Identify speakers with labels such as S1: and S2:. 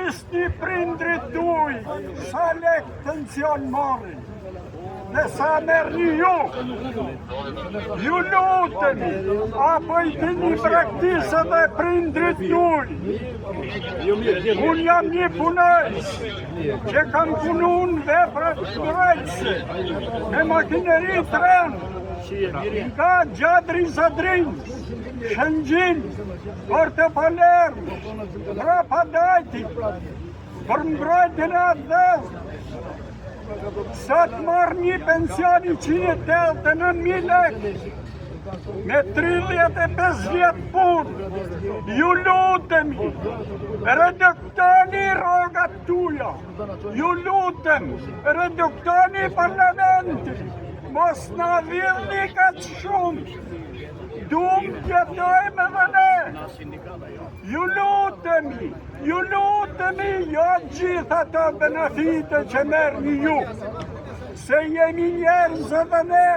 S1: Pyesni prindrit tuaj sa lek pension marrin dhe sa merrni ju. Ju lutemi, apo i keni praktikë dhe prindrit tuaj. Unë jam një punës që kam punu në vepra shkërëjtëse me makineri tren nga Gjadri Zadrin, Shëngjin, Porto Palermo, Prapadajti, për mbrojtjen e atë sa të marrë një pension i 189.000 lekë me 35 vjetë punë. Ju lutemi, reduktoni rogat tuja, ju lutem, reduktoni parlamenti, mos na villni kaq shumë, dum t'jetojmë edhe ne. Ju lutemi, jo gjithë ato benefite që merrni ju, se jemi njerëz edhe ne.